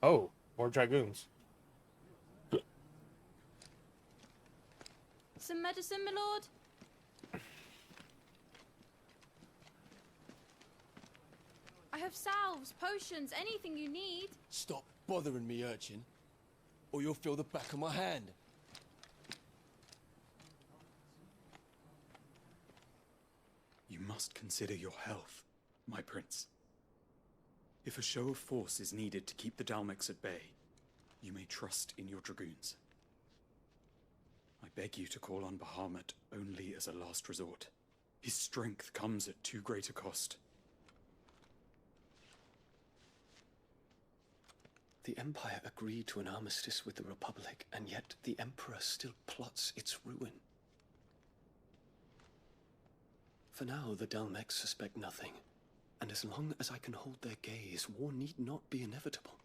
Oh, more dragoons. Some medicine, my lord? I have salves, potions, anything you need. Stop bothering me, urchin, or you'll feel the back of my hand. You must consider your health, my prince. If a show of force is needed to keep the Dalmex at bay, you may trust in your dragoons. I beg you to call on Bahamut only as a last resort. His strength comes at too great a cost. The Empire agreed to an armistice with the Republic, and yet the Emperor still plots its ruin. For now, the Dalmex suspect nothing, and as long as I can hold their gaze, war need not be inevitable.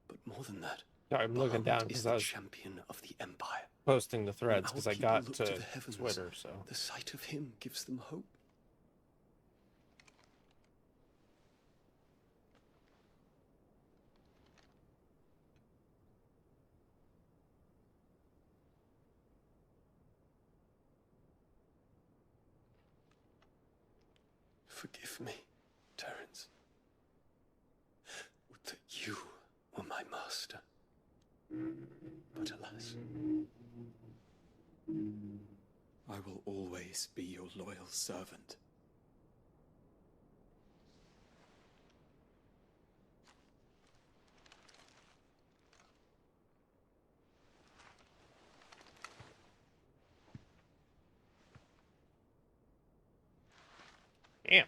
But more than that, Yeah, I'm looking Bahamut down is because the I was champion of the Empire. posting the threads When because our I people got look to the heavens, Twitter, so. the sight of him gives them hope. Forgive me, Terence. Would that you were my master. But alas. I will always be your loyal servant. Damn.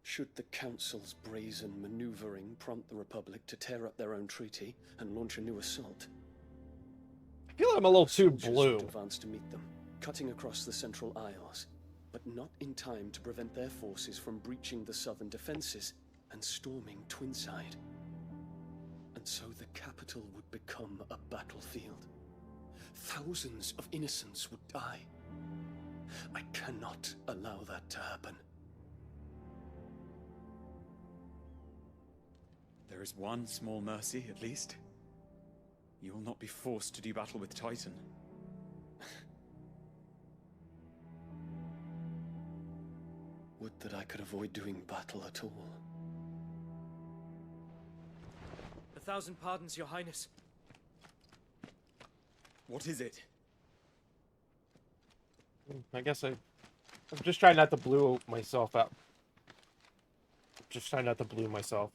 Should the Council's brazen maneuvering prompt the Republic to tear up their own treaty and launch a new assault, I feel like I'm a little too soldiers blue. would advance to meet them, cutting across the Central Isles, but not in time to prevent their forces from breaching the southern defenses and storming Twinside. And so the capital would become a battlefield. Thousands of innocents would die. I cannot allow that to happen. There is one small mercy, at least. You will not be forced to do battle with Titan. Would that I could avoid doing battle at all. 1,000 pardons, Your Highness. What is it? I guess I'm just trying not to blue myself out. Just trying not to blue myself.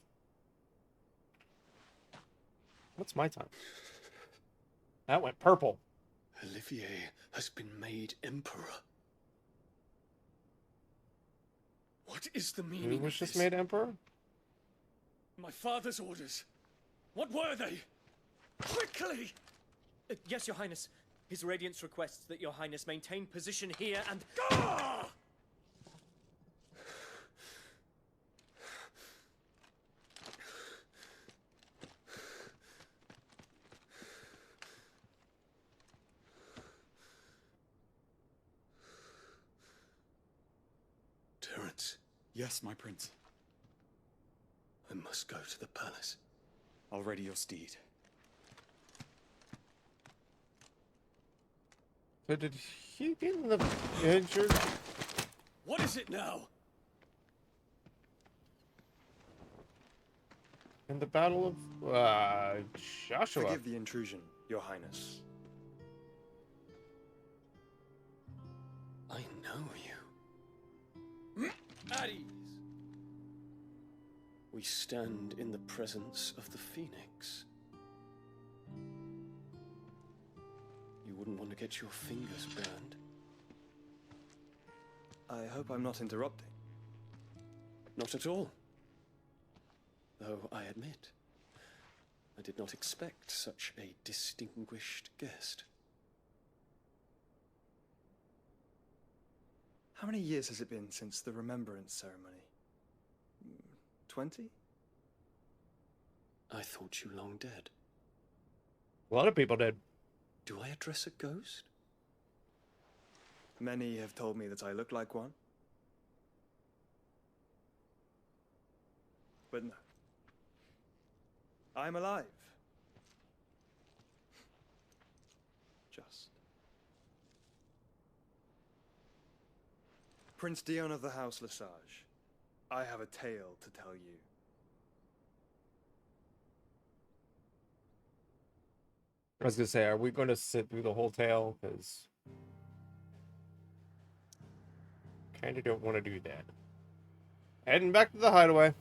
What's my time? That went purple. Olivier has been made emperor. What is the Who meaning was of just this? made emperor? My father's orders. What were they? Quickly! Yes, Your Highness. His Radiance requests that Your Highness maintain position here and... Ah! Terence, Yes, my prince. I must go to the palace. I'll ready your steed. So did he get in the injured? What is it now? In the Battle of Joshua? Forgive the intrusion, Your Highness. I know you. At ease. We stand in the presence of the Phoenix. You wouldn't want to get your fingers burned. I hope I'm not interrupting. Not at all. Though I admit, I did not expect such a distinguished guest. How many years has it been since the Remembrance ceremony? 20? I thought you long dead. A lot of people did. Do I address a ghost? Many have told me that I look like one. But no. I'm alive. Just. Prince Dion of the House Lesage, I have a tale to tell you. I was gonna say, are we going to sit through the whole tale? Because kind of don't want to do that. Heading back to the hideaway.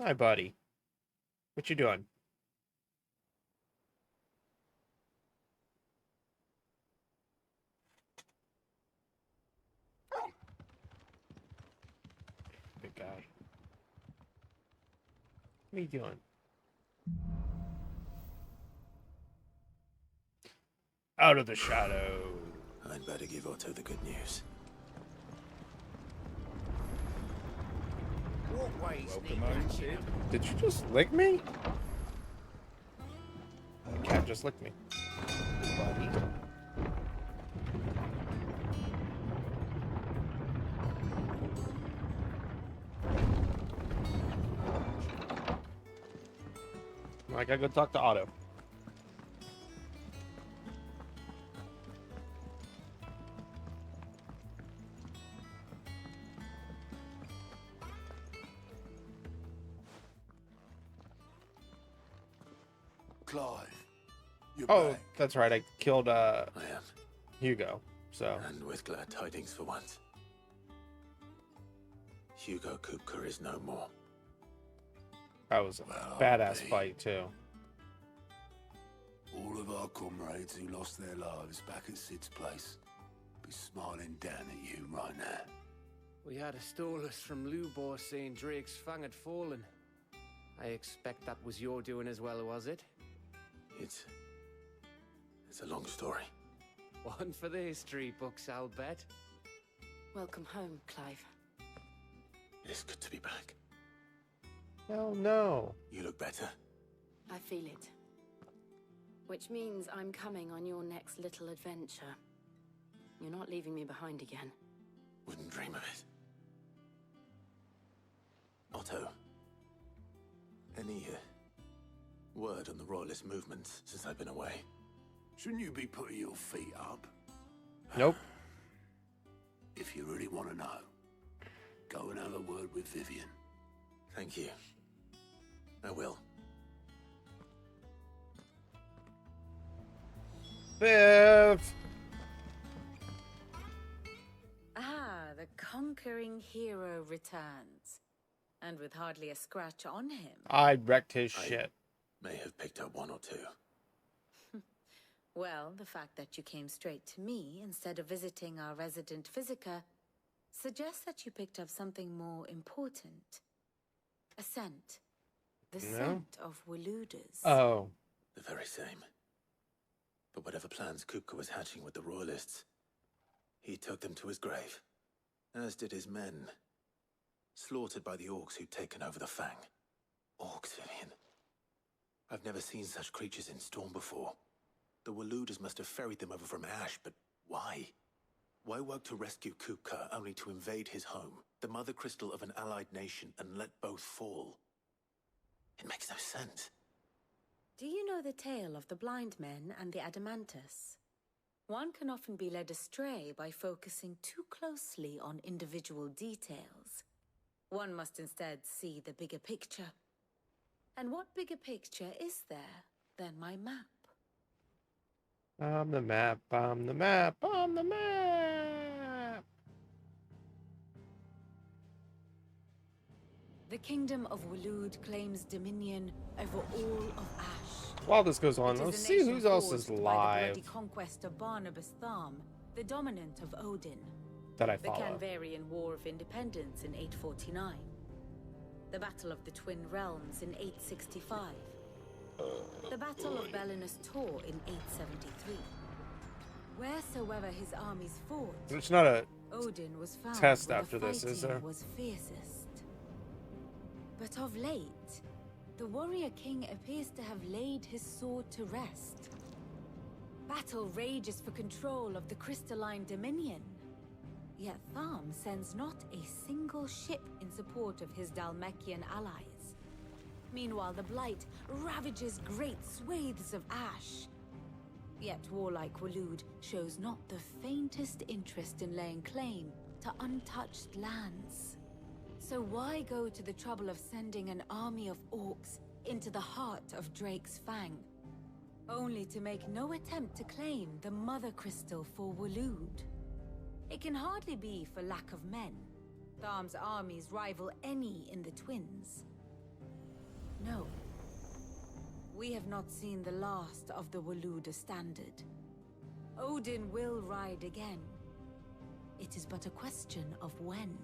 Hi, buddy. What you doing? Big guy. What are you doing? Out of the shadow. I'd better give Otto the good news. Did you just lick me? The cat just licked me. Buddy. I gotta go talk to Otto. Clive, you're Oh, back. that's right. I killed I am, Hugo. So and with glad tidings for once. Hugo Kupka is no more. that was a Well, badass Pete. fight too. All of our comrades who lost their lives back at Sid's place be smiling down at you right now. We had a stolus from Lubor saying Drake's fang had fallen. I expect that was your doing as well, was it? It's a long story. One for the history books, I'll bet. Welcome home, Clive. It's good to be back. Hell no. You look better. I feel it. Which means I'm coming on your next little adventure. You're not leaving me behind again. Wouldn't dream of it. Otto, any word on the Royalist movement since I've been away? Shouldn't you be putting your feet up? Nope. If you really want to know, go and have a word with Vivian. Thank you. I will. Viv! Ah, the conquering hero returns. And with hardly a scratch on him. I wrecked his shit. May have picked up one or two. Well, the fact that you came straight to me instead of visiting our resident physiker suggests that you picked up something more important. A scent. The scent of Waludas. Oh. The very same. But whatever plans Kupka was hatching with the Royalists, he took them to his grave. As did his men. Slaughtered by the orcs who'd taken over the Fang. Orcs, Vivian. I've never seen such creatures in Storm before. The Waludas must have ferried them over from Ash, but why? Why work to rescue Kupka only to invade his home, the mother crystal of an allied nation, and let both fall? It makes no sense. Do you know the tale of the blind men and the Adamantus? One can often be led astray by focusing too closely on individual details. One must instead see the bigger picture. And what bigger picture is there than my map? I'm the map, I'm the map, I'm the map! The kingdom of Walud claims dominion over all of Ash. While this goes on, It is let's a see nation who else is forged by the live bloody conquest of Barnabas Tharm, the dominant of Odin. that I The follow. Canvarian War of Independence in 849. The Battle of the Twin Realms in 865. The Battle of Belinus Tor in 873. Wheresoever his armies fought, It's not a Odin was found test where after the this, is fighting there? was fiercest. But of late, the warrior king appears to have laid his sword to rest. Battle rages for control of the crystalline dominion. Yet Tharm sends not a single ship in support of his Dhalmekian allies. Meanwhile, the Blight ravages great swathes of ash. Yet warlike Waloed shows not the faintest interest in laying claim to untouched lands. So why go to the trouble of sending an army of orcs into the heart of Drake's Fang, only to make no attempt to claim the Mother Crystal for Waloed? It can hardly be for lack of men. Tharm's armies rival any in the Twins. No. We have not seen the last of the Waloed standard. Odin will ride again. It is but a question of when.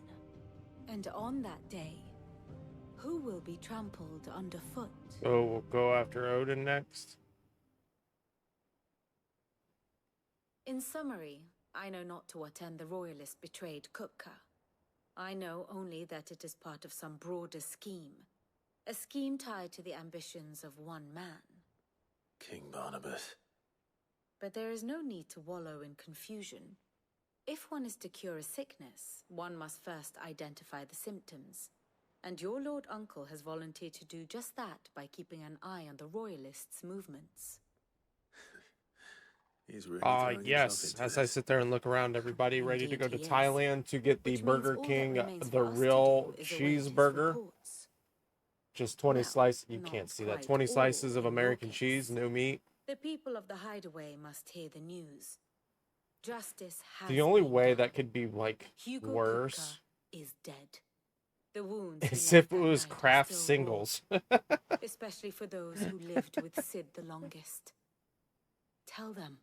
And on that day, who will be trampled underfoot? So we'll go after Odin next. In summary, I know not to what end the royalist betrayed Kupka. I know only that it is part of some broader scheme. A scheme tied to the ambitions of one man. King Barnabas. But there is no need to wallow in confusion. If one is to cure a sickness, one must first identify the symptoms. And your Lord Uncle has volunteered to do just that by keeping an eye on the royalists' movements. He's really throwing yes. himself into As I this. sit there and look around, everybody ready to go to Indeed he is. Thailand to get the Which means Burger all that King, remains the for us to real do is await his cheeseburger. reports. Just 20 Well, slices. You not can't see that. quite 20 all slices of in your American case. cheese, no meat. The people of the Hideaway must hear the news. Justice has The only been way done. that could be like Hugo worse Kupka is dead. The wounds he is left if it that was night are craft still raw, singles. especially for those who lived with Sid the longest. Tell them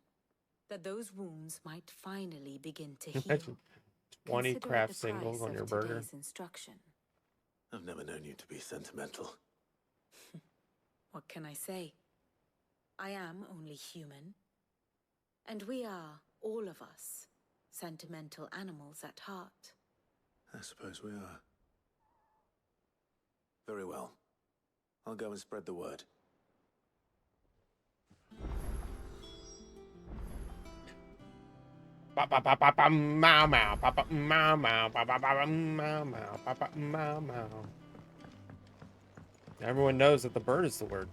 that those wounds might finally begin to heal. Imagine 20 Consider it craft the singles price on of your burger. today's instruction. I've never known you to be sentimental. What can I say? I am only human. And we are, all of us, sentimental animals at heart. I suppose we are. Very well. I'll go and spread the word. Ba ba ba ba ba meow meow ba ba meow meow ba ba ba ba meow meow ba ba meow meow. Everyone knows that the bird is the word.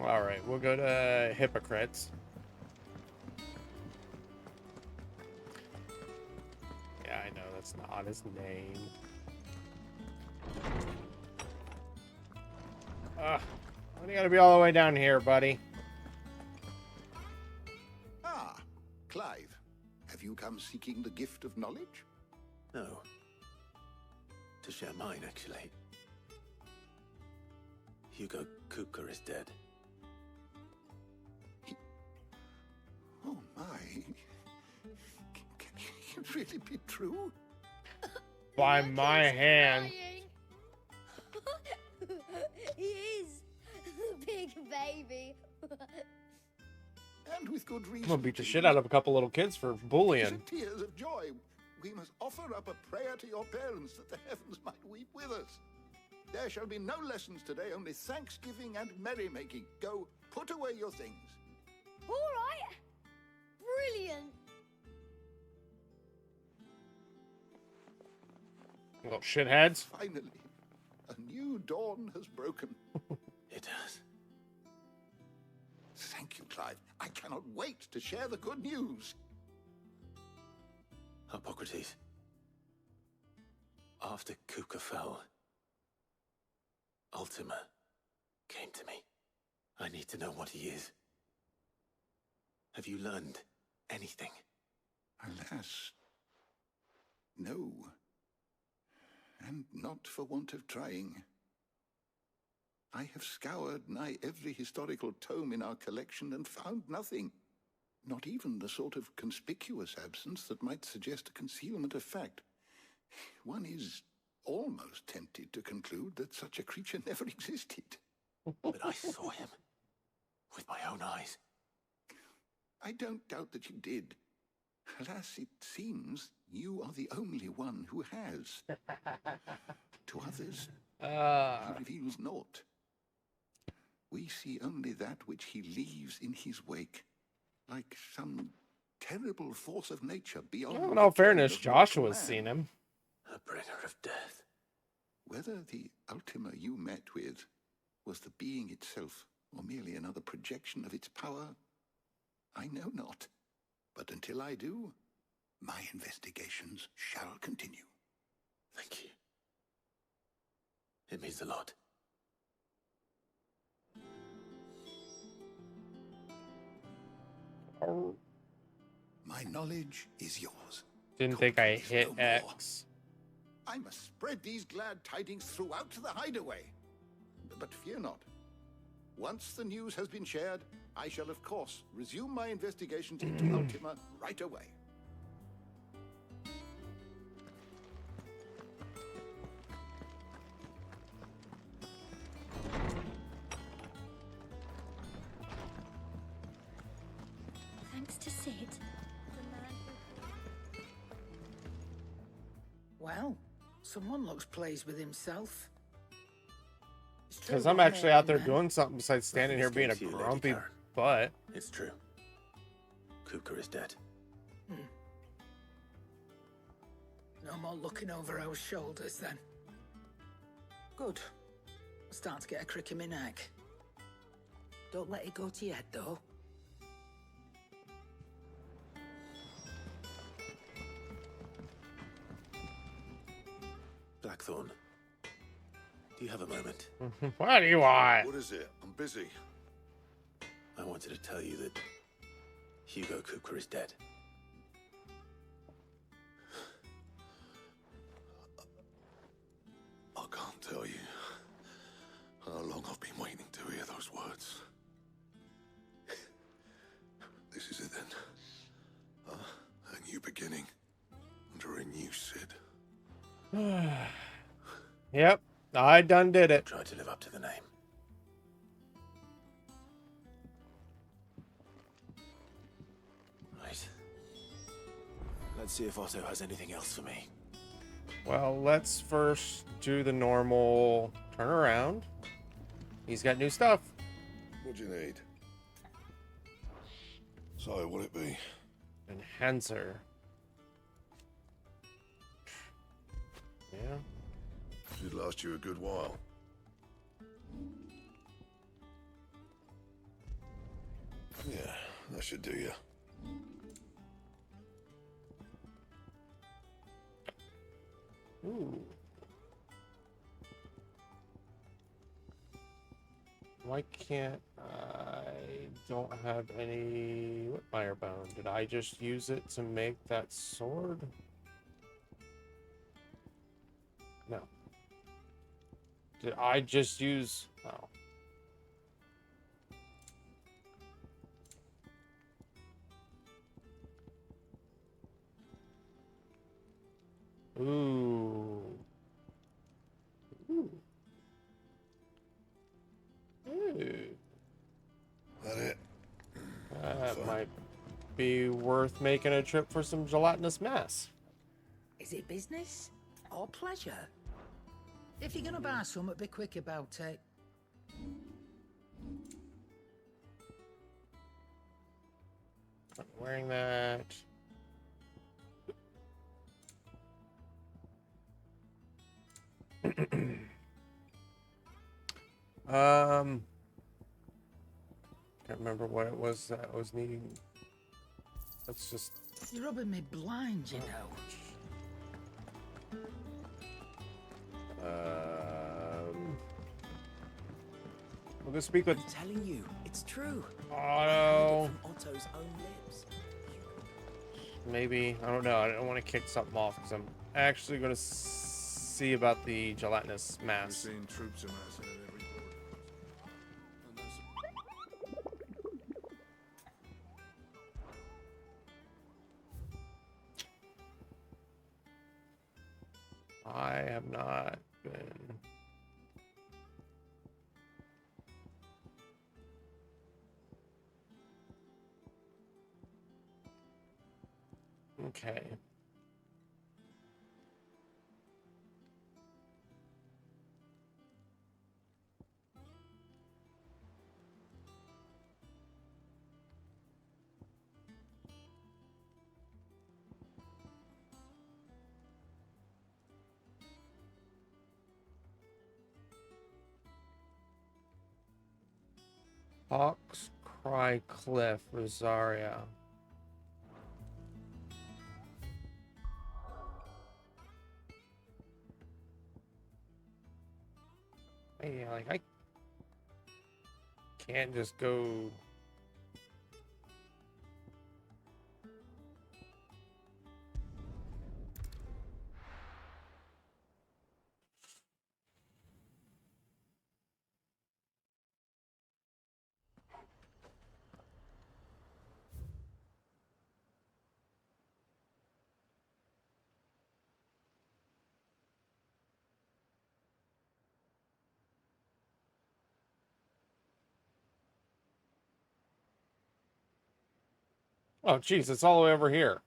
All right, we'll go to hypocrites. Yeah, I know that's not his name. Why do you gotta be all the way down here, buddy? Ah, Clive. Have you come seeking the gift of knowledge? No. To share mine, actually. Hugo Kupka is dead. Oh, my. Can it really be true? By my hand. He is. Big baby. And with good reason. I'm gonna beat the shit out of a couple little kids for bullying. Tears of joy. We must offer up a prayer to your parents that the heavens might weep with us. There shall be no lessons today, only thanksgiving and merrymaking. Go, put away your things. All right. Brilliant. Little shitheads. Finally, a new dawn has broken. It has. Thank you, Clive. I cannot wait to share the good news. Hippocrates. After Kupka fell, Ultima came to me. I need to know what he is. Have you learned anything? Alas, no. And not for want of trying. I have scoured nigh every historical tome in our collection and found nothing. Not even the sort of conspicuous absence that might suggest a concealment of fact. One is almost tempted to conclude that such a creature never existed. But I saw him with my own eyes. I don't doubt that you did. Alas, it seems you are the only one who has. To others, he reveals naught. We see only that which he leaves in his wake, like some terrible force of nature beyond. Well, in the all ken fairness, of mortal Joshua's man. seen him. A bringer of death. Whether the Ultima you met with was the being itself, or merely another projection of its power, I know not. But until I do, my investigations shall continue. Thank you. It means a lot. My knowledge is yours. Didn't think I Please, hit no more. X. I must spread these glad tidings throughout the hideaway. But fear not. Once the news has been shared, I shall, of course, resume my investigations into Ultima right away. Thanks to Sid. Well, someone looks pleased with himself. Because I'm actually out there doing something besides standing here being a Escape to you, Lady grumpy Karen. butt. It's true. Kupka is dead. No more looking over our shoulders, then. Good. I'm starting to get a crick in my neck. Don't let it go to your head, though. Blackthorn, do you have a moment? What do you want? What is it? I'm busy. I wanted to tell you that Hugo Kupka is dead. I can't tell you how long I've been waiting to hear those words. This is it then. A new beginning under a new Sid. Yep, I done did it. Try to live up to the name. Right. Let's see if Otto has anything else for me. Well, let's first do the normal turnaround. He's got new stuff. What do you need? So, what'll it be? Enhancer. Yeah. Should last you a good while. Yeah, that should do you. Ooh. Why can't I don't have any Whitmire bone? Did I just use it to make that sword? No. Did I just use... Oh. Ooh. Ooh. Ooh. That it? That might be worth making a trip for some gelatinous mass. Is it business or pleasure? If you're gonna buy something, be quick about it. I'm wearing that. Can't remember what it was that I was needing. Let's just... You're rubbing me blind, you know. We'll go speak with I'm telling you, it's true. Otto. From Otto's own lips. Maybe, I don't know. I don't want to kick something off because I'm actually going to see about the gelatinous mass. Seen troops amassing at every border. I have not been. Okay. Hawks Cry Cliff, Rosaria. Yeah, like I can't just go. Oh, geez, it's all the way over here.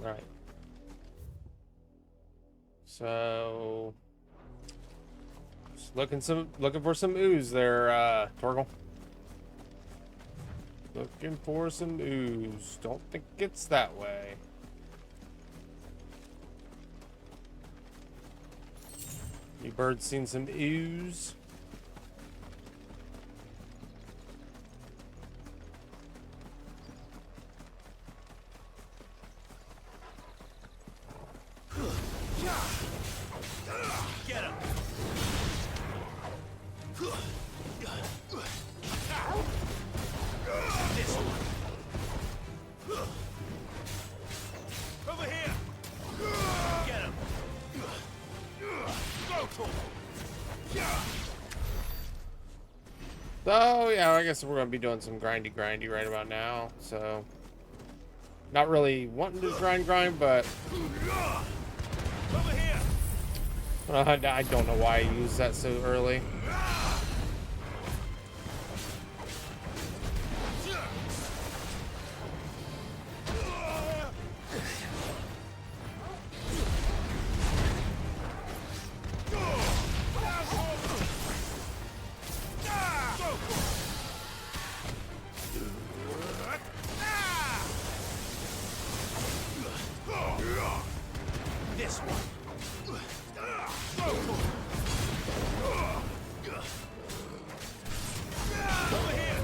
Right. So, just looking for some ooze there, Torgal. Looking for some ooze. Don't think it's that way. You birds seen some ooze? Get him! This one. Over here! Get him! Go for him! So, yeah, I guess we're going to be doing some grindy right about now. So, not really wanting to grind, but Over here! I don't know why I used that so early. This one. Over here.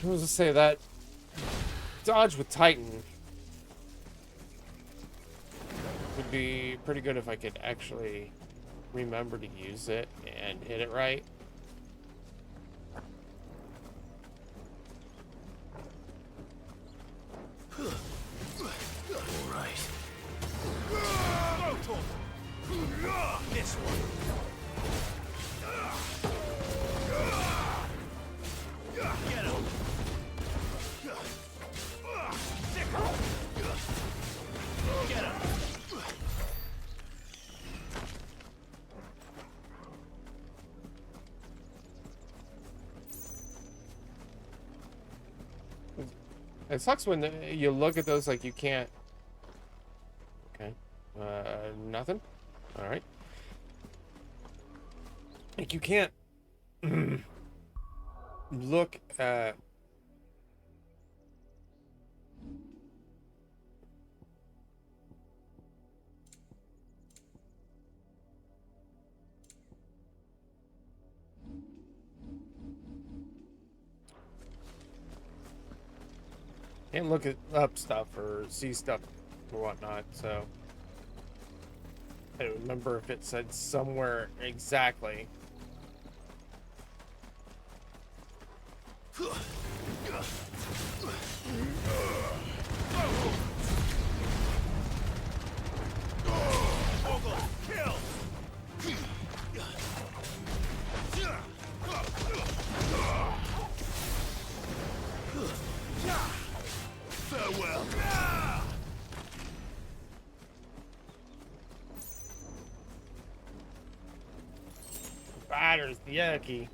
I was to say that dodge with Titan would be pretty good if I could actually remember to use it and hit it right. All right. This one. Get him. Get him. It sucks when you look at those like you can't. Okay. Nothing? Alright. Like you can't look at. Can't look up stuff or see stuff or whatnot, so I don't remember if it said somewhere exactly. Farewell. Spiders, yucky.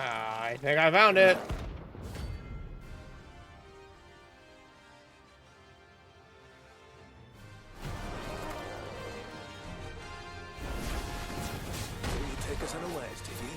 I think I found it. You take us unawares, did you?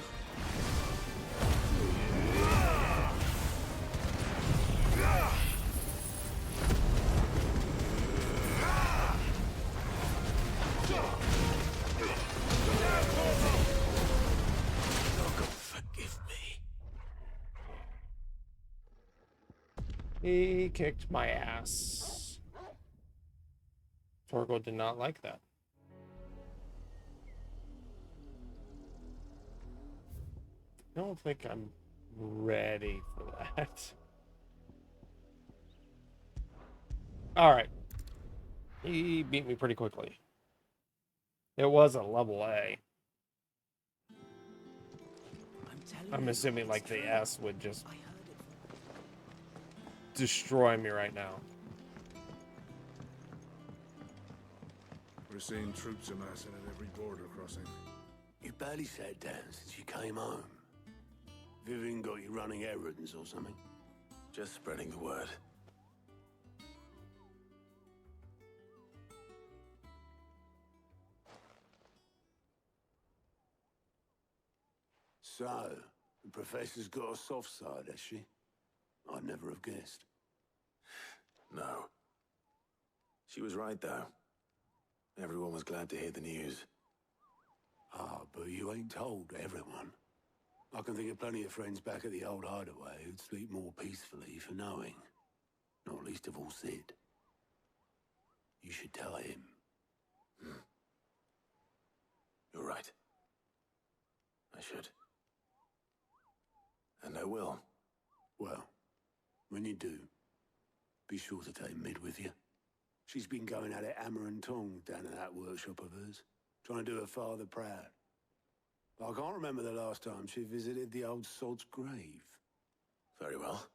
He kicked my ass. Torgo did not like that. I don't think I'm ready for that. Alright. He beat me pretty quickly. It was a level A. I'm assuming like the S would just destroy me right now. We're seeing troops amassing at every border crossing. You barely sat down since you came home. Vivian got you running errands or something? Just spreading the word. So, the professor's got a soft side, has she? I'd never have guessed. No. She was right, though. Everyone was glad to hear the news. Ah, but you ain't told everyone. I can think of plenty of friends back at the old hideaway who'd sleep more peacefully for knowing. Not least of all Sid. You should tell him. You're right. I should. And I will. Well, when you do, be sure to take Mid with you. She's been going at it hammer and tongs down at that workshop of hers, trying to do her father proud. But I can't remember the last time she visited the old sod's grave. Very well.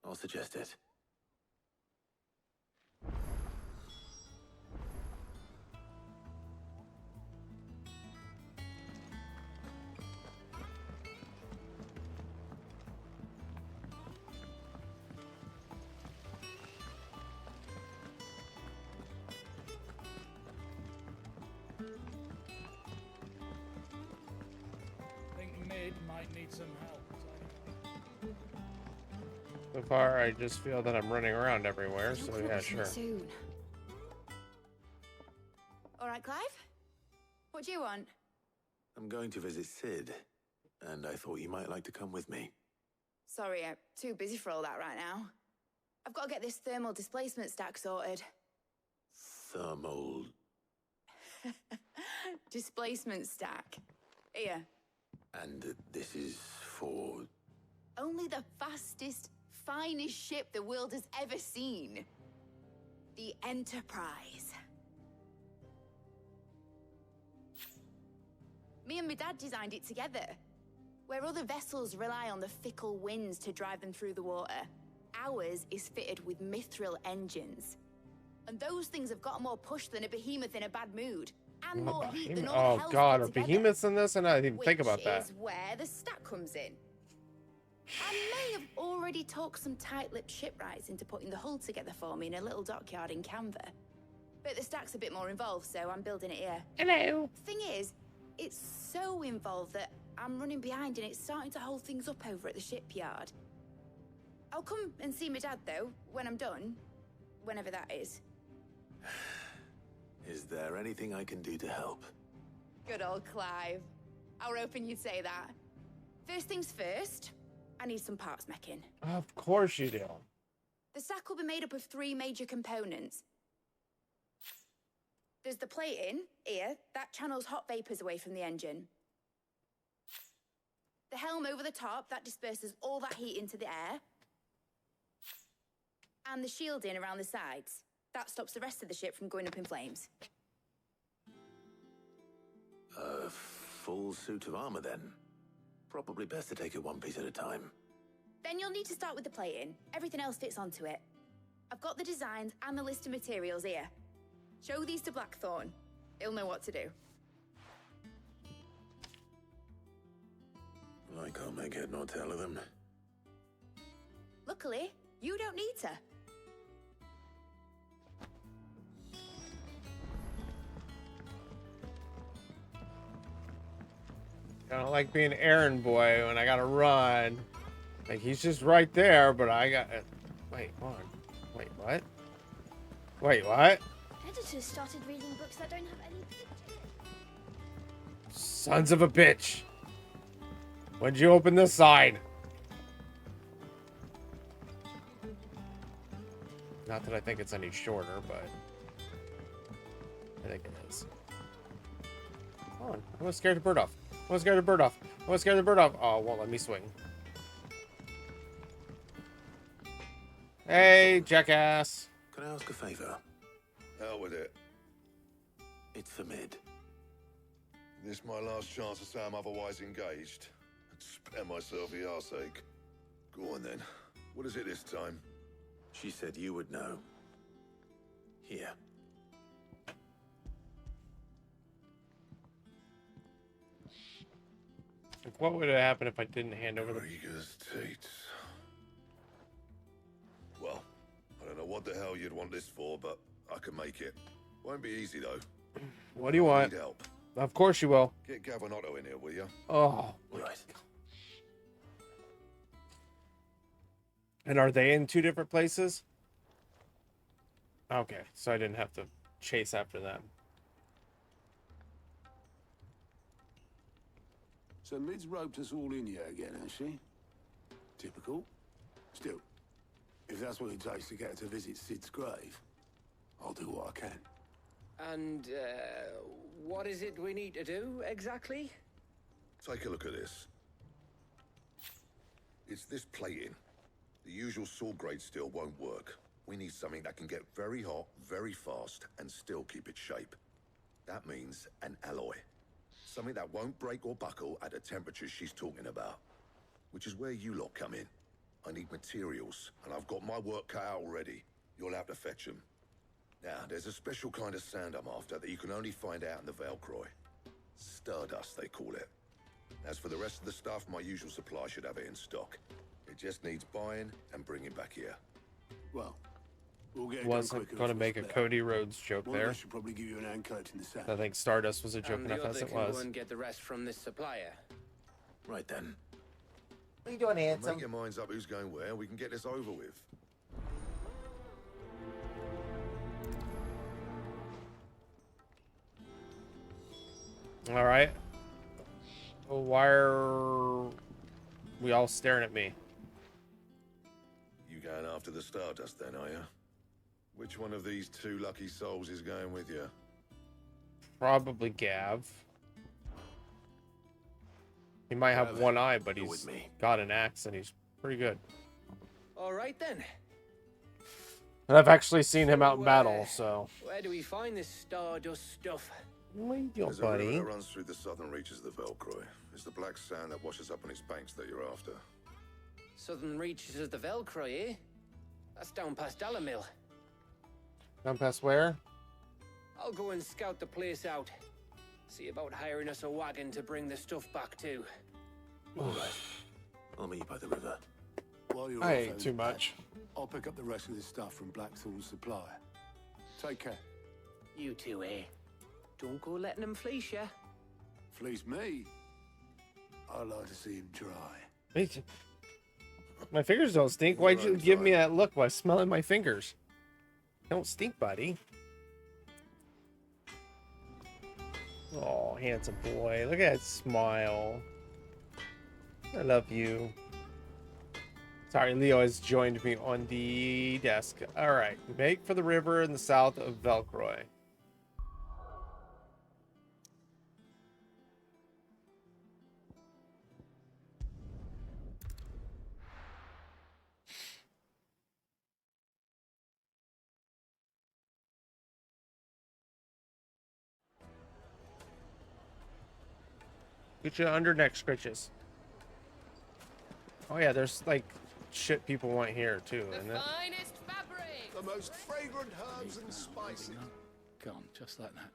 I'll suggest it. Might need some help. So far, I just feel that I'm running around everywhere, so yeah, sure. Soon. All right, Clive? What do you want? I'm going to visit Sid, and I thought you might like to come with me. Sorry, I'm too busy for all that right now. I've got to get this thermal displacement stack sorted. Thermal... Displacement stack. Here. And this is for... Only the fastest, finest ship the world has ever seen. The Enterprise. Me and my dad designed it together. Where other vessels rely on the fickle winds to drive them through the water, ours is fitted with mithril engines. And those things have got more push than a behemoth in a bad mood. And more heat than all the Oh hells god, put are together. behemoths in this? And I didn't even think about that. Which is where the stack comes in. I may have already talked some tight-lipped shipwrights into putting the hull together for me in a little dockyard in Canva. But the stack's a bit more involved, so I'm building it here. Hello. Thing is, it's so involved that I'm running behind and it's starting to hold things up over at the shipyard. I'll come and see my dad, though, when I'm done. Whenever that is. Is there anything I can do to help? Good old Clive. I were hoping you'd say that. First things first, I need some parts meching. Of course you do. The stack will be made up of 3 major components. There's the plating, here, that channels hot vapors away from the engine. The helm over the top, that disperses all that heat into the air. And the shielding around the sides. That stops the rest of the ship from going up in flames. A full suit of armor, then. Probably best to take it one piece at a time. Then you'll need to start with the plating. Everything else fits onto it. I've got the designs and the list of materials here. Show these to Blackthorn. He'll know what to do. I can't make head nor tail of them. Luckily, you don't need to. I don't like being errand boy when I gotta run. Like, he's just right there, but I got... Wait, hold on. Wait, what? Wait, what? Editors started reading books that don't have any pictures. Sons of a bitch. When'd you open this sign? Not that I think it's any shorter, but... I think it is. Hold on. I want to scare the bird off. I want to scare the bird off. I want to scare the bird off. Oh, it won't let me swing. Hey, jackass. Can I ask a favor? Hell with it. It's for Mid. This my last chance to say I'm otherwise engaged. Spare myself the arseache. Go on then. What is it this time? She said you would know. Here. Like, what would have happened if I didn't hand over the... Krieger's Tates. Well, I don't know what the hell you'd want this for, but I can make it. Won't be easy, though. What do you want? Need help. Of course you will. Get Gavin-Otto in here, will you? Oh. Right. And are they in 2 different places? Okay, so I didn't have to chase after them. So Mid's roped us all in here again, has she? Typical. Still, if that's what it takes to get her to visit Sid's grave, I'll do what I can. And, what is it we need to do, exactly? Take a look at this. It's this plating. The usual sword grade steel won't work. We need something that can get very hot, very fast, and still keep its shape. That means an alloy. Something that won't break or buckle at the temperatures she's talking about. Which is where you lot come in. I need materials, and I've got my work cut out already. You'll have to fetch them. Now, there's a special kind of sand I'm after that you can only find out in the Velcroy. Stardust, they call it. As for the rest of the stuff, my usual supply should have it in stock. It just needs buying and bringing back here. Well, we'll get it Wasn't done going to quicker make a if it's Cody Rhodes joke One of there. us should probably give you an hand collecting the sand. I think Stardust was a joke And enough the as other it can was. go and get the rest from this supplier. Right then. What are you doing, handsome? Make your minds up who's going where, and we can get this over with. All right. Well, why are we all staring at me? You going after the Stardust then, are you? Which one of these 2 lucky souls is going with you? Probably Gav. He might have one eye, but he's got an axe and he's pretty good. All right, then. And I've actually seen him out in battle, so. Where do we find this Stardust stuff? There's a river buddy. that runs through the southern reaches of the Velcroy. It's the black sand that washes up on its banks that you're after. Southern reaches of the Velcroy, eh? That's down past Dalamil. Down past where? I'll go and scout the place out. See about hiring us a wagon to bring the stuff back to. All right. I'll meet you by the river. While you're I off ate having too a bath, much. I'll pick up the rest of this stuff from Blackthorn's supply. Take care. You two, eh? Don't go letting him fleece ya. Fleece me? I like to see him dry. My fingers don't stink. Why'd you give me that look while smelling my fingers? Don't stink, buddy. Oh, handsome boy. Look at that smile. I love you. Sorry, Leo has joined me on the desk. Alright, make for the river in the south of Velcroy. Get you under neck scritches. Oh yeah, there's like shit people want here too, isn't it? Finest fabric! The most fragrant herbs and spices. Gone, just like that.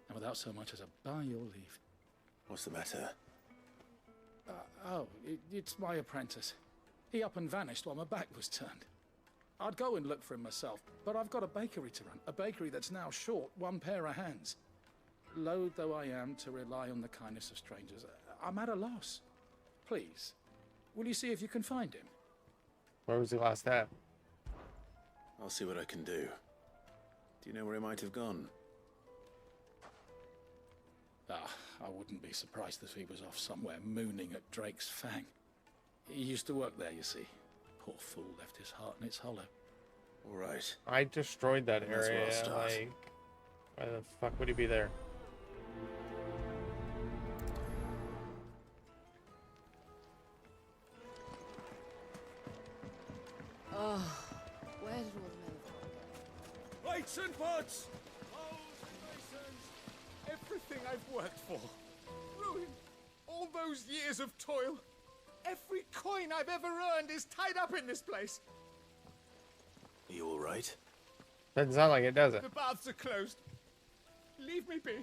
And without so much as a by your leave. What's the matter? It's my apprentice. He up and vanished while my back was turned. I'd go and look for him myself, but I've got a bakery to run. A bakery that's now short one pair of hands. Loath though I am to rely on the kindness of strangers, I'm at a loss. Please, will you see if you can find him? Where was he last at? I'll see what I can do. Do you know where he might have gone? I wouldn't be surprised if he was off somewhere mooning at Drake's Fang. He used to work there, you see. Poor fool left his heart in its hollow. All right. I destroyed that That's where area. I'll start. Like, why the fuck would he be there? Oh, where did all the men go? Lights and pots! Holes and basins! Everything I've worked for. Ruined. All those years of toil. Every coin I've ever earned is tied up in this place. Are you all right? Doesn't sound like it, does it? The baths are closed. Leave me be.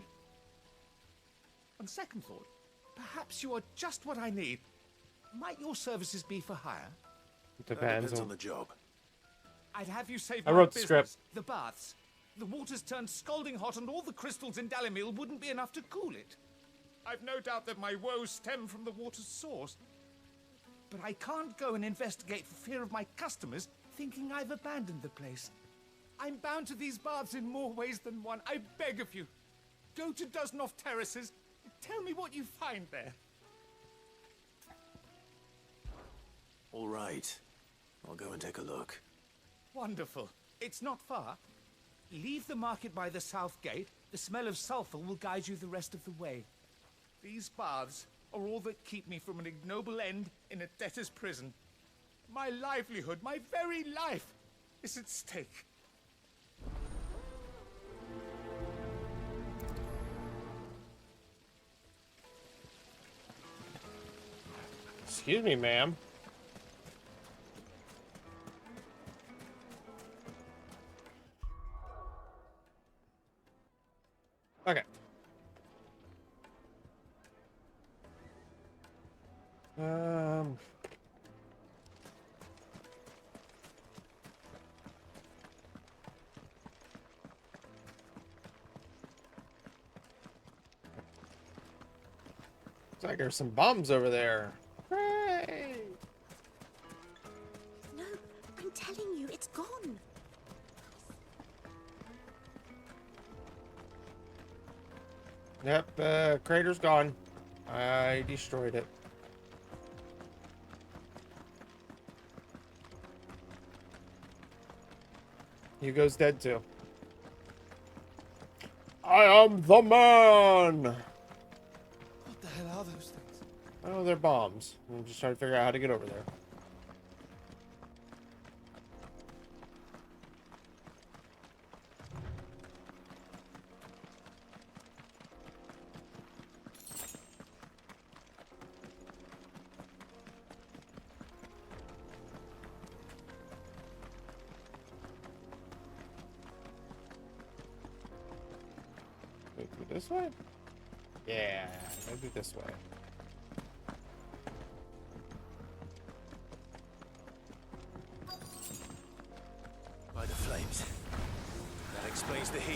On second thought, perhaps you are just what I need. Might your services be for hire? It depends on the job. I'd have you save I my wrote the business. script. The baths. The water's turned scalding hot and all the crystals in Dalimil wouldn't be enough to cool it. I've no doubt that my woes stem from the water's source. But I can't go and investigate for fear of my customers thinking I've abandoned the place. I'm bound to these baths in more ways than one. I beg of you. Go to Dusnoff Terraces. Tell me what you find there. All right. I'll go and take a look. Wonderful. It's not far. Leave the market by the south gate. The smell of sulfur will guide you the rest of the way. These baths are all that keep me from an ignoble end in a debtor's prison. My livelihood, my very life, is at stake. Excuse me, ma'am. Okay. Looks like there's some bombs over there. Hooray! No, I'm telling you, it's gone. Yep, crater's gone. I destroyed it. Hugo's dead too. I am the man! What the hell are those things? Oh, they're bombs. I'm just trying to figure out how to get over there. Wait, this way? Yeah, maybe this way.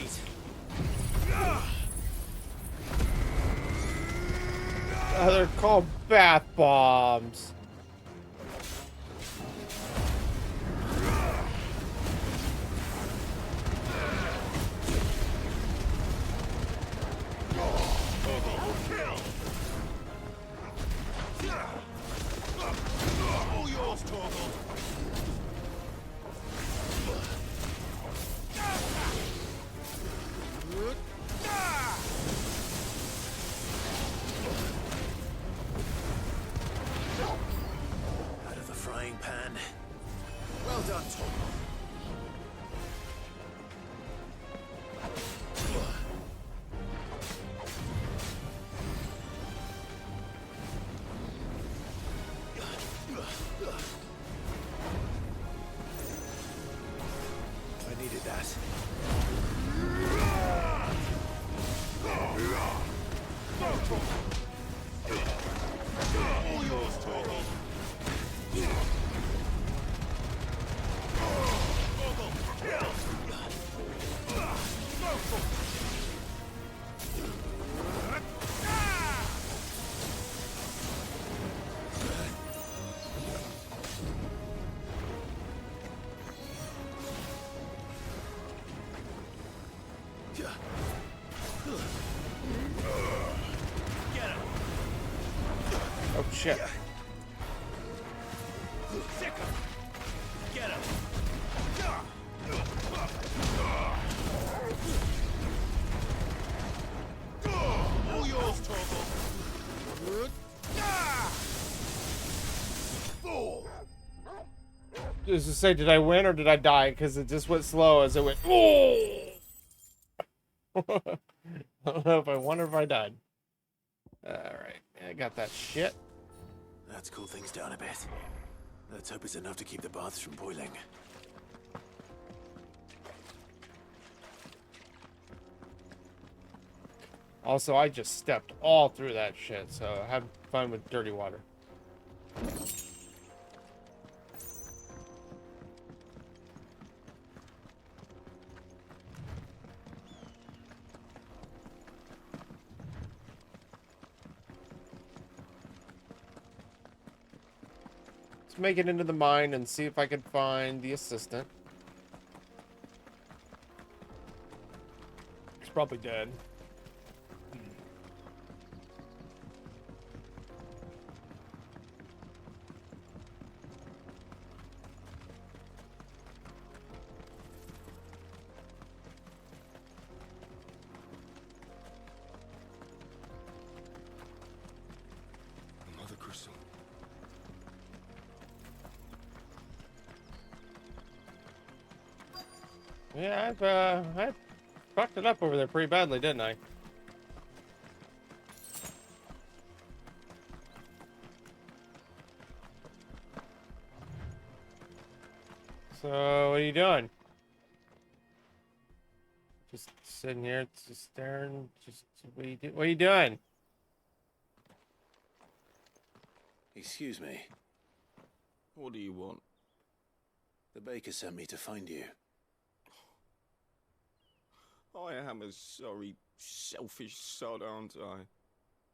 these. Oh, they're called bath bombs. All yours, Torgal. Out of the frying pan. Well done, Torgal. I needed that. All yours, Torgal. Oh shit. Get him. All yours, Torgal. Just to say, did I win or did I die? Because it just went slow as it went. Oh! I don't know if I won or if I died. Alright, I got that shit. Let's cool things down a bit. Let's hope it's enough to keep the baths from boiling. Also, I just stepped all through that shit, so have fun with dirty water. Let's make it into the mine and see if I can find the assistant. He's probably dead. Mother Crystal. Yeah, I fucked it up over there pretty badly, didn't I? So, what are you doing? Just sitting here, just staring. Just what are you doing? Excuse me. What do you want? The baker sent me to find you. I am a sorry, selfish sod, aren't I?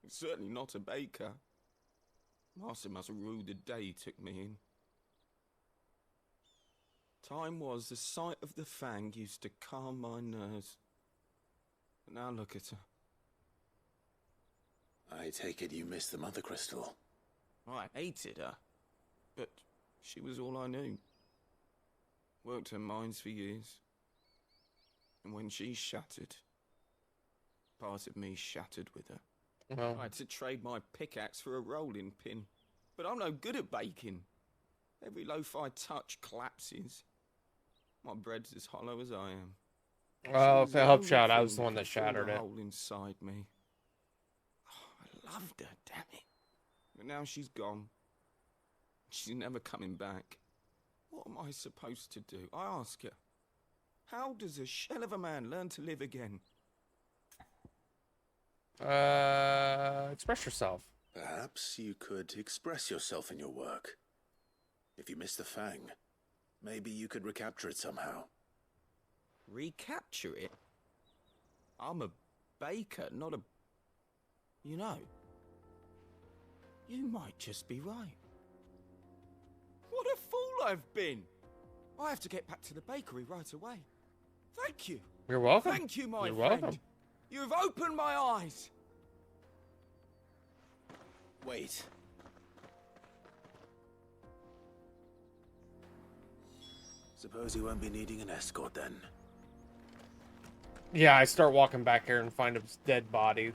Certainly not a baker. Master must have ruled the day he took me in. Time was the sight of the Fang used to calm my nerves. But now look at her. I take it you missed the Mother Crystal. I hated her, but she was all I knew. Worked her mines for years. And when she shattered, part of me shattered with her. Well, I had to trade my pickaxe for a rolling pin. But I'm no good at baking. Every loaf I touch collapses. My bread's as hollow as I am. well, She if was it helps the you only out, I was thing the one could that fill shattered the it. hole inside me. Oh, I loved her, damn it. But now she's gone. She's never coming back. What am I supposed to do? I ask her. How does a shell of a man learn to live again? Express yourself. Perhaps you could express yourself in your work. If you miss the Fang, maybe you could recapture it somehow. Recapture it? I'm a baker, not a... You know, you might just be right. What a fool I've been! I have to get back to the bakery right away. Thank you. You're welcome. Thank you, my You're friend. welcome. You've opened my eyes. Wait. Suppose you won't be needing an escort then. Yeah, I start walking back here and find a dead body.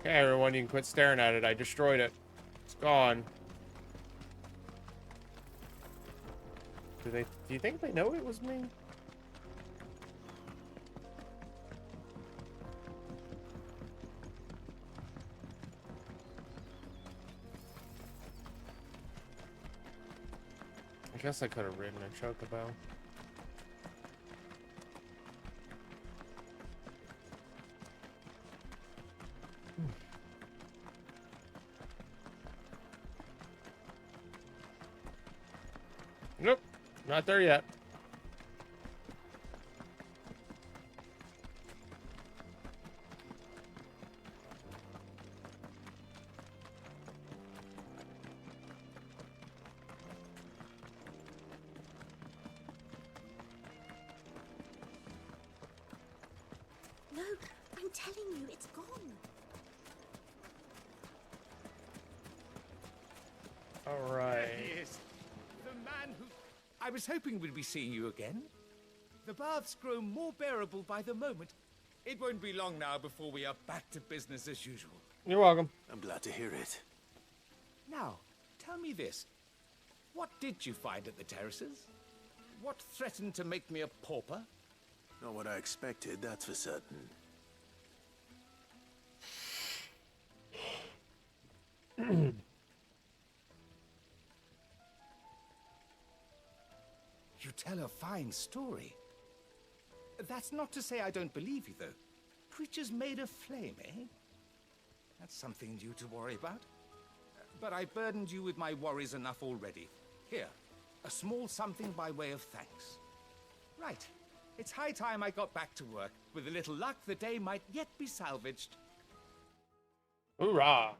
Okay, everyone, you can quit staring at it. I destroyed it. It's gone. Do you think they know it was me? I guess I could have ridden a chocobo. Nope, not there yet. No, I'm telling you, it's gone. All right. There he is. The man who... I was hoping we'd be seeing you again. The baths grow more bearable by the moment. It won't be long now before we are back to business as usual. You're welcome. I'm glad to hear it. Now, tell me this. What did you find at the terraces? What threatened to make me a pauper? Not what I expected, that's for certain. You tell a fine story. That's not to say I don't believe you, though. Creatures made of flame, eh? That's something new to worry about. But I burdened you with my worries enough already. Here, a small something by way of thanks. Right. It's high time I got back to work. With a little luck, the day might yet be salvaged. Hoorah!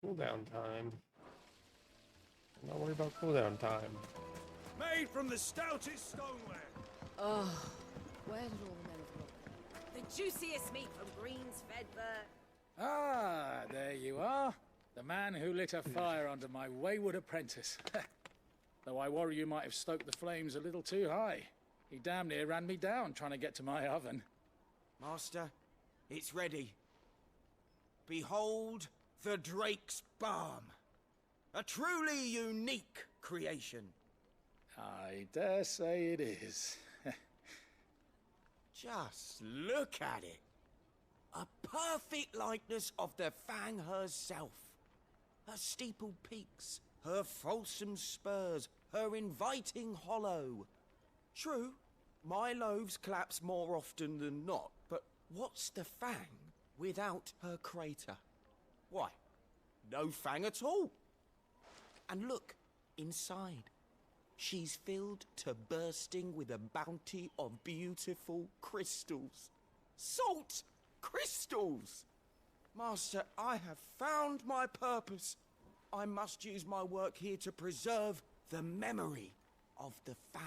Cooldown time. I'm not worried about cooldown time. Made from the stoutest stoneware. Oh, where did all the men have gone? The juiciest meat from Green's fed the... Ah, there you are. The man who lit a fire under my wayward apprentice. Though I worry you might have stoked the flames a little too high. He damn near ran me down trying to get to my oven. Master, it's ready. Behold the Drake's Balm. A truly unique creation. I dare say it is. Just look at it. A perfect likeness of the Fang herself. Her steepled peaks, her fulsome spurs, her inviting hollow. True, my loaves collapse more often than not, but what's the Fang without her crater? Why, no Fang at all. And look, inside. She's filled to bursting with a bounty of beautiful crystals. Salt crystals! Master, I have found my purpose. I must use my work here to preserve the memory of the Fang.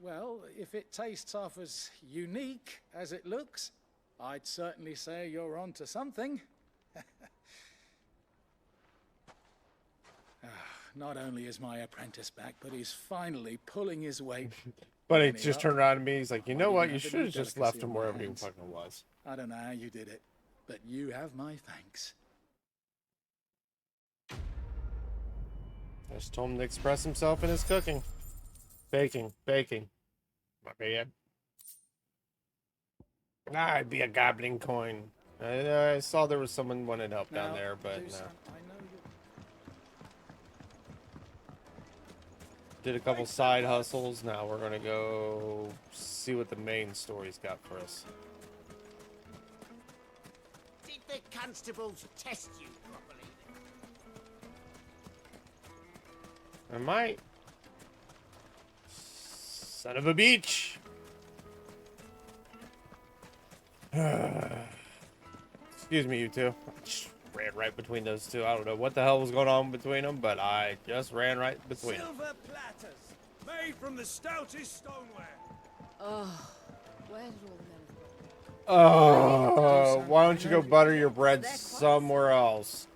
Well, if it tastes half as unique as it looks, I'd certainly say you're onto something. Not only is my apprentice back, but he's finally pulling his weight. But he just turned around to me. He's like, you know what? You should have just left him wherever he fucking was. I don't know how you did it, but you have my thanks. I just told him to express himself in his cooking. Baking. My bad. Ah, it'd be a goblin coin. I saw there was someone wanted help down Now, there, but do no. some- I know you. Did a couple side hustles. Now we're gonna go see what the main story's got for us. Did the constables test you properly? I might. Son of a beach. Excuse me, you two. I just ran right between those two. I don't know what the hell was going on between them, but I just ran right between them. Silver platters, made from the stoutest stoneware. Oh, where did all the men Oh, why don't you go butter your bread somewhere else?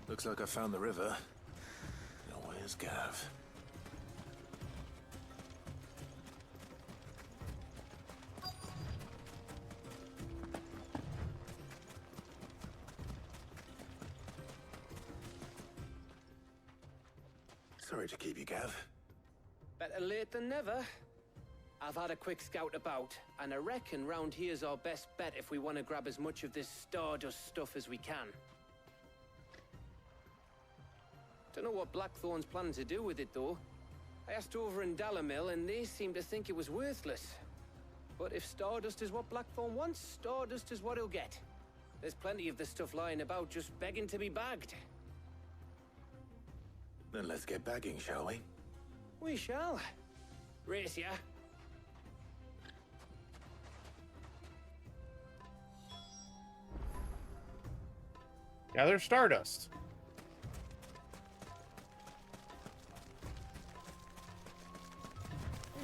Looks like I found the river. Now where's Gav? Sorry to keep you, Gav. Better late than never. I've had a quick scout about, and I reckon round here's our best bet if we want to grab as much of this Stardust stuff as we can. Don't know what Blackthorn's planning to do with it, though. I asked over in Dalamil, and they seem to think it was worthless. But if Stardust is what Blackthorn wants, Stardust is what he'll get. There's plenty of this stuff lying about, just begging to be bagged. Then let's get bagging, shall we? We shall. Race ya. Gather Stardust.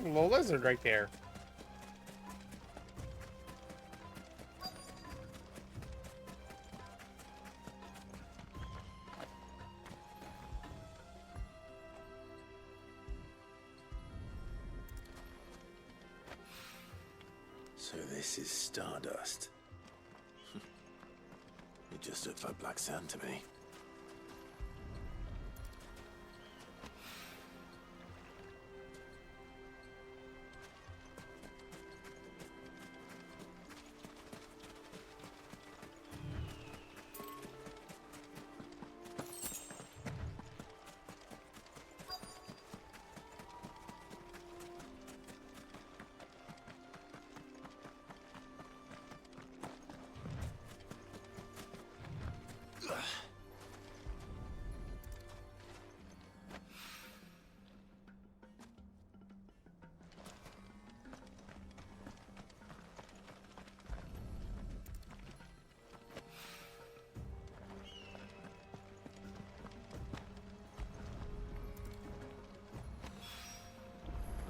Little lizard right there. So this is Stardust. It just looks like black sand to me.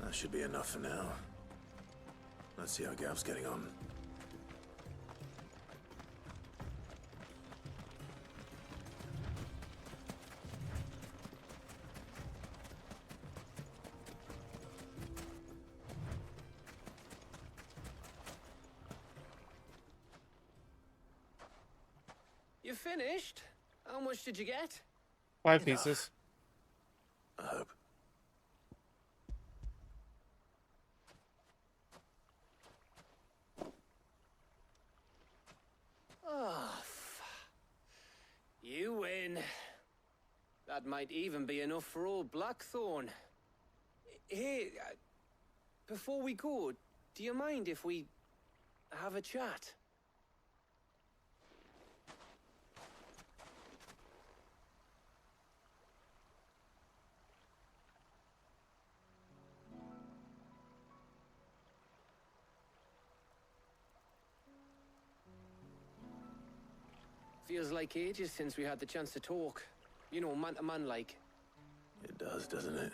That should be enough for now. Let's see how Gav's getting on. You finished? How much did you get? 5 pieces. I hope. Oh, you win. That might even be enough for old Blackthorn. Hey, before we go, do you mind if we have a chat? Feels like ages since we had the chance to talk. You know, man to man like. It does, doesn't it?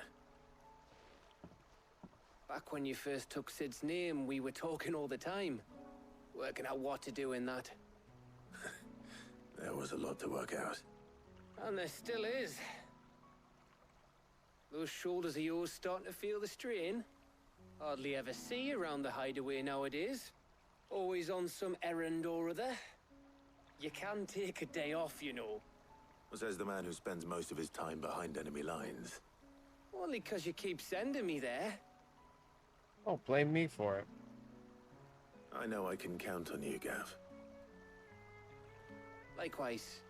Back when you first took Sid's name, we were talking all the time. Working out what to do in that. There was a lot to work out. And there still is. Those shoulders of yours starting to feel the strain. Hardly ever see you around the hideaway nowadays. Always on some errand or other. You can take a day off, you know. Says the man who spends most of his time behind enemy lines. Only 'cause you keep sending me there. Don't blame me for it. I know I can count on you, Gav. Likewise.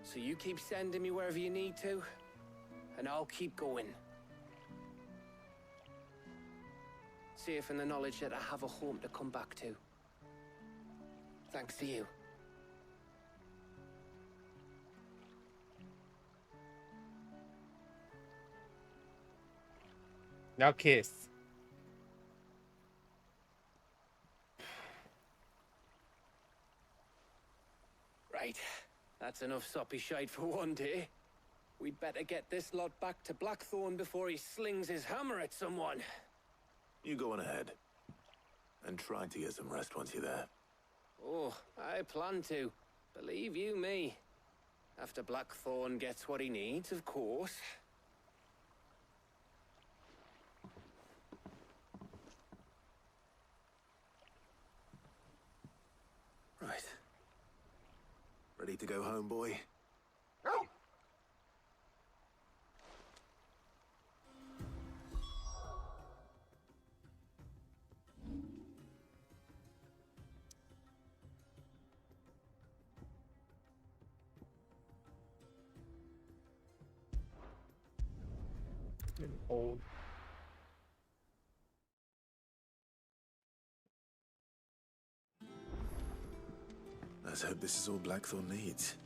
So you keep sending me wherever you need to, and I'll keep going. Safe in the knowledge that I have a home to come back to. Thanks to you. Now kiss. Right. That's enough soppy shite for one day. We'd better get this lot back to Blackthorn before he slings his hammer at someone. You go on ahead. And try to get some rest once you're there. Oh, I plan to. Believe you me. After Blackthorn gets what he needs, of course. Right. Ready to go home, boy? Old. Let's hope this is all Blackthorn needs.